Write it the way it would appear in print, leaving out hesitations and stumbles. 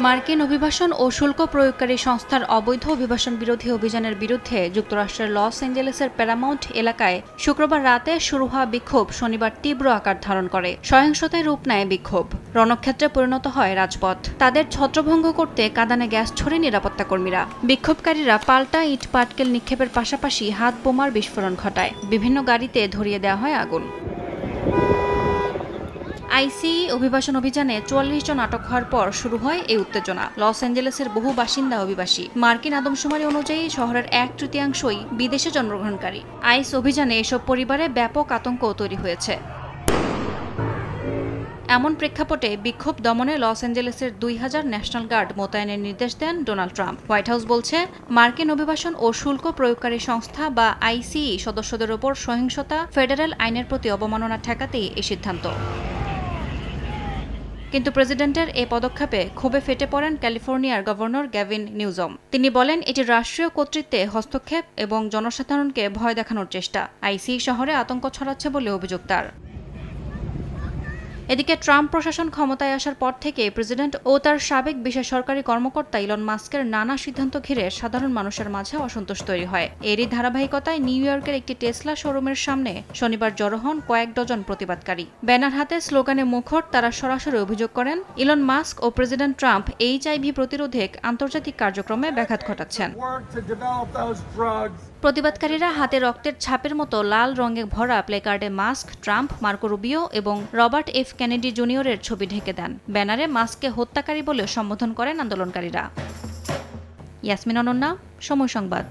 মার্কিন অভিবাসন ও শুল্ক প্রয়োগকারী সংস্থার অবৈধ অভিবাসন বিরোধী অভিযানের বিরুদ্ধে যুক্তরাষ্ট্রের লস অ্যাঞ্জেলেসের প্যারামাউন্ট এলাকায় শুক্রবার রাতে শুরু হওয়া বিক্ষোভ শনিবার তীব্র আকার ধারণ করে। সহিংসতায় রূপ নেয় বিক্ষোভ, রণক্ষেত্রে পরিণত হয় রাজপথ। তাদের ছত্রভঙ্গ করতে কাঁদানে গ্যাস ছড়ে নিরাপত্তা কর্মীরা। বিক্ষোভকারীরা পাল্টা ইট পাটকেল নিক্ষেপের পাশাপাশি হাত বোমার বিস্ফোরণ ঘটায়। বিভিন্ন গাড়িতে ধরিয়ে দেওয়া হয় আগুন। আইসিই অভিবাসন অভিযানে ৪৪ জন আটক হওয়ার পর শুরু হয় এই উত্তেজনা। লস অ্যাঞ্জেলেসের বহু বাসিন্দা অভিবাসী। মার্কিন আদমশুমারি অনুযায়ী শহরের ১/৩ বিদেশে জন্মগ্রহণকারী। আইস অভিযানে এসব পরিবারে ব্যাপক আতঙ্ক তৈরি হয়েছে। এমন প্রেক্ষাপটে বিক্ষোভ দমনে লস অ্যাঞ্জেলেসের ২,০০০ ন্যাশনাল গার্ড মোতায়েনের নির্দেশ দেন ডোনাল্ড ট্রাম্প। হোয়াইট হাউস বলছে, মার্কিন অভিবাসন ও শুল্ক প্রয়োগকারী সংস্থা বা আইসিই সদস্যদের ওপর সহিংসতা, ফেডারেল আইনের প্রতি অবমাননা ঠেকাতেই এই সিদ্ধান্ত। কিন্তু প্রেসিডেন্টের এই পদক্ষেপে ক্ষোভে ফেটে পড়েন ক্যালিফোর্নিয়ার গভর্নর গ্যাভিন নিউজম। তিনি বলেন, এটি রাষ্ট্রীয় কর্তৃত্বে হস্তক্ষেপ এবং জনসাধারণকে ভয় দেখানোর চেষ্টা। আইসিই শহরে আতঙ্ক ছড়াচ্ছে বলে অভিযোগ তার। এদিকে ট্রাম্প প্রশাসন ক্ষমতায় আসার পর থেকে প্রেসিডেন্ট ও তার সাবেক বিশেষ সরকারি কর্মকর্তা ইলন মাস্কের নানা সিদ্ধান্ত ঘিরে সাধারণ মানুষের মাঝে অসন্তোষ তৈরি হয়। এরই ধারাবাহিকতায় নিউ ইয়র্কের একটি টেসলা শোরুমের সামনে শনিবার জড়ো হন কয়েক ডজন প্রতিবাদকারী। ব্যানার হাতে স্লোগানে মুখর তারা সরাসরি অভিযোগ করেন, ইলন মাস্ক ও প্রেসিডেন্ট ট্রাম্প এইচআইভি প্রতিরোধে আন্তর্জাতিক কার্যক্রমে ব্যাঘাত ঘটাচ্ছেন। প্রতিবাদকারীরা হাতে রক্তের ছাপের মতো লাল রঙে ভরা প্লেকার্ডে মাস্ক, ট্রাম্প, মার্কো রুবিও এবং রবার্ট এফ কেনেডি জুনিয়রের ছবি ঢেকে দেন। ব্যানারে মাস্ককে হত্যাকারী বলে সম্বোধন করেন আন্দোলনকারীরা। ইয়াসমিন অনন্যা, সময় সংবাদ।